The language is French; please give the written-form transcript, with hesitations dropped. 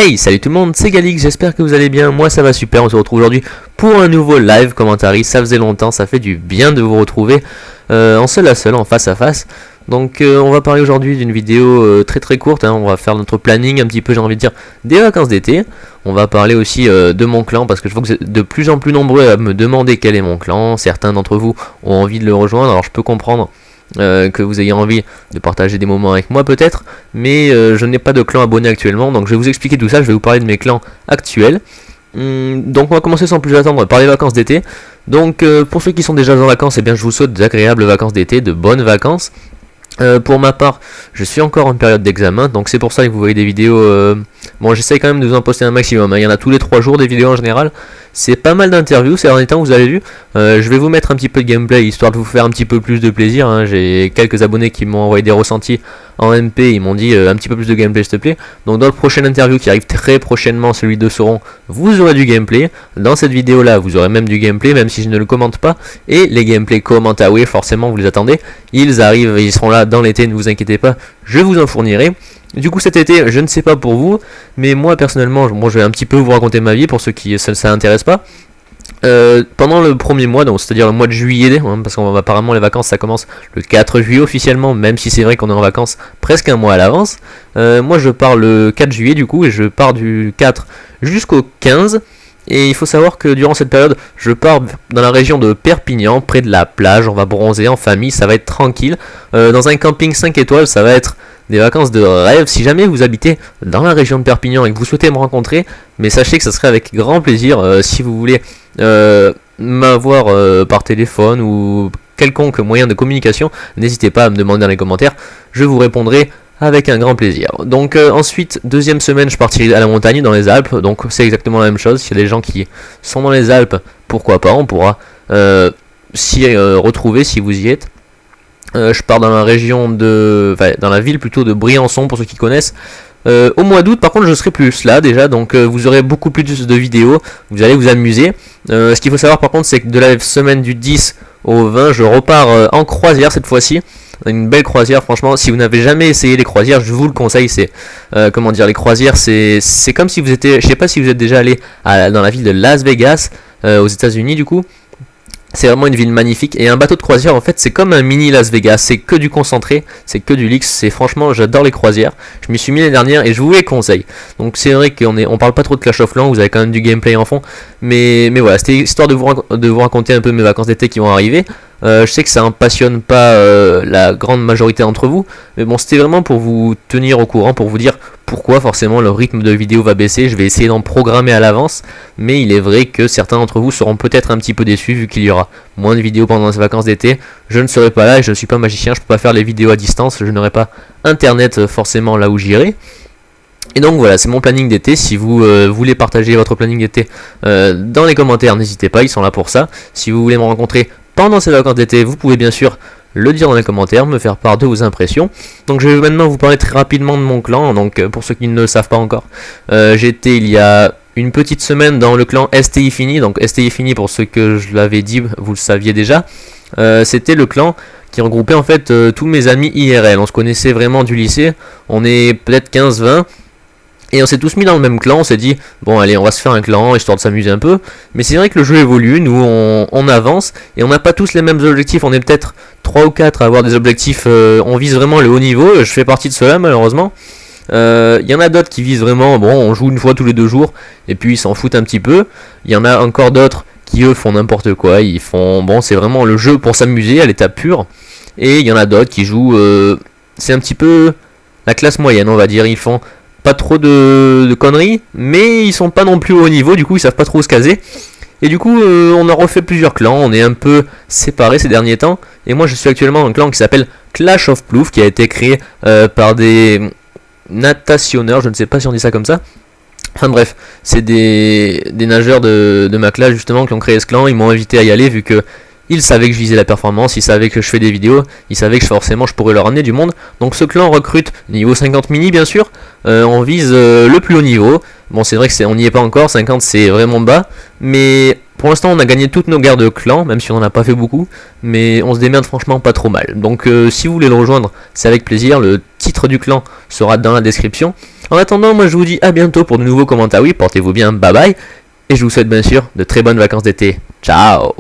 Hey, salut tout le monde, c'est Galix, j'espère que vous allez bien, moi ça va super, on se retrouve aujourd'hui pour un nouveau live commentary, ça faisait longtemps, ça fait du bien de vous retrouver en seul à seul, en face à face. Donc on va parler aujourd'hui d'une vidéo très courte, hein. On va faire notre planning un petit peu, j'ai envie de dire, des vacances d'été. On va parler aussi de mon clan, parce que je vois que vous êtes de plus en plus nombreux à me demander quel est mon clan. Certains d'entre vous ont envie de le rejoindre, alors je peux comprendre que vous ayez envie de partager des moments avec moi peut-être, mais je n'ai pas de clan abonné actuellement, donc je vais vous expliquer tout ça, je vais vous parler de mes clans actuels. Donc on va commencer sans plus attendre par les vacances d'été. Donc pour ceux qui sont déjà en vacances, eh bien je vous souhaite d'agréables vacances d'été, de bonnes vacances. Pour ma part, je suis encore en période d'examen, donc c'est pour ça que vous voyez des vidéos. Bon, j'essaye quand même de vous en poster un maximum, hein. Il y en a tous les 3 jours des vidéos en général. C'est pas mal d'interviews ces derniers temps, vous avez vu. Je vais vous mettre un petit peu de gameplay histoire de vous faire un petit peu plus de plaisir, hein. J'ai quelques abonnés qui m'ont envoyé des ressentis en MP, ils m'ont dit un petit peu plus de gameplay s'il te plaît. Donc dans le prochain interview qui arrive très prochainement, celui de Sauron, vous aurez du gameplay. Dans cette vidéo là, vous aurez même du gameplay, même si je ne le commente pas. Et les gameplays commentaries, forcément vous les attendez. Ils arrivent, ils seront là dans l'été, ne vous inquiétez pas, je vous en fournirai. Du coup cet été, je ne sais pas pour vous, mais moi personnellement, je vais un petit peu vous raconter ma vie pour ceux qui ça intéresse pas. Pendant le premier mois, donc c'est-à-dire le mois de juillet, hein, parce qu'apparemment les vacances ça commence le 4 juillet officiellement, même si c'est vrai qu'on est en vacances presque un mois à l'avance. Moi je pars le 4 juillet du coup, et je pars du 4 jusqu'au 15. Et il faut savoir que durant cette période, je pars dans la région de Perpignan, près de la plage, on va bronzer en famille, ça va être tranquille. Dans un camping 5 étoiles, ça va être des vacances de rêve. Si jamais vous habitez dans la région de Perpignan et que vous souhaitez me rencontrer, mais sachez que ça serait avec grand plaisir. Si vous voulez m'avoir par téléphone ou quelconque moyen de communication, n'hésitez pas à me demander dans les commentaires, je vous répondrai avec un grand plaisir. Donc ensuite, deuxième semaine, je partirai à la montagne dans les Alpes. Donc c'est exactement la même chose. S'il y a des gens qui sont dans les Alpes, pourquoi pas, on pourra s'y retrouver si vous y êtes. Je pars dans la région de... Enfin, dans la ville plutôt de Briançon pour ceux qui connaissent. Au mois d'août par contre je serai plus là déjà, donc vous aurez beaucoup plus de vidéos, vous allez vous amuser. Ce qu'il faut savoir par contre, c'est que de la semaine du 10 au 20 je repars en croisière cette fois-ci. Une belle croisière, franchement, si vous n'avez jamais essayé les croisières, je vous le conseille. C'est comment dire, les croisières, c'est comme si vous étiez, je sais pas si vous êtes déjà allé dans la ville de Las Vegas aux États-Unis du coup. C'est vraiment une ville magnifique, et un bateau de croisière en fait c'est comme un mini Las Vegas, c'est que du concentré, c'est que du luxe, c'est franchement j'adore les croisières, je m'y suis mis l'année dernière et je vous les conseille. Donc c'est vrai on parle pas trop de Clash of Clans, vous avez quand même du gameplay en fond, mais voilà, c'était histoire de vous raconter un peu mes vacances d'été qui vont arriver. Je sais que ça ne passionne pas la grande majorité d'entre vous, mais bon, c'était vraiment pour vous tenir au courant, pour vous dire pourquoi forcément le rythme de vidéo va baisser. Je vais essayer d'en programmer à l'avance, mais il est vrai que certains d'entre vous seront peut-être un petit peu déçus vu qu'il y aura moins de vidéos pendant ces vacances d'été. Je ne serai pas là et je ne suis pas magicien, je ne peux pas faire les vidéos à distance, je n'aurai pas internet forcément là où j'irai. Et donc voilà, c'est mon planning d'été. Si vous voulez partager votre planning d'été dans les commentaires, n'hésitez pas, ils sont là pour ça. Si vous voulez me rencontrer pendant ces vacances d'été, vous pouvez bien sûr le dire dans les commentaires, me faire part de vos impressions. Donc je vais maintenant vous parler très rapidement de mon clan. Donc pour ceux qui ne le savent pas encore, j'étais il y a une petite semaine dans le clan STI Fini. Donc STI Fini, pour ceux que je l'avais dit, vous le saviez déjà. C'était le clan qui regroupait en fait tous mes amis IRL. On se connaissait vraiment du lycée, on est peut-être 15-20. Et on s'est tous mis dans le même clan, on s'est dit, bon allez on va se faire un clan, histoire de s'amuser un peu. Mais c'est vrai que le jeu évolue, nous on avance, et on n'a pas tous les mêmes objectifs, on est peut-être 3 ou 4 à avoir des objectifs, on vise vraiment le haut niveau, je fais partie de ceux-là malheureusement. Il y en a d'autres qui visent vraiment, bon on joue une fois tous les 2 jours, et puis ils s'en foutent un petit peu. Il y en a encore d'autres qui eux font n'importe quoi, ils font, bon c'est vraiment le jeu pour s'amuser à l'état pur. Et il y en a d'autres qui jouent, c'est un petit peu la classe moyenne on va dire, ils font pas trop de conneries, mais ils sont pas non plus au haut niveau, du coup ils savent pas trop où se caser. Et du coup on a refait plusieurs clans, on est un peu séparés ces derniers temps. Et moi je suis actuellement dans un clan qui s'appelle Clash of Plouf, qui a été créé par des natationneurs, je ne sais pas si on dit ça comme ça. Enfin bref, c'est des nageurs de ma classe justement qui ont créé ce clan, ils m'ont invité à y aller vu que ils savaient que je visais la performance, ils savaient que je fais des vidéos, ils savaient que forcément je pourrais leur amener du monde. Donc ce clan recrute niveau 50 mini bien sûr, on vise le plus haut niveau. Bon c'est vrai que on n'y est pas encore, 50 c'est vraiment bas, mais pour l'instant on a gagné toutes nos guerres de clans, même si on n'en a pas fait beaucoup, mais on se démerde franchement pas trop mal. Donc si vous voulez le rejoindre, c'est avec plaisir, le titre du clan sera dans la description. En attendant, moi je vous dis à bientôt pour de nouveaux commentaires. Oui, portez-vous bien, bye bye. Et je vous souhaite bien sûr de très bonnes vacances d'été. Ciao.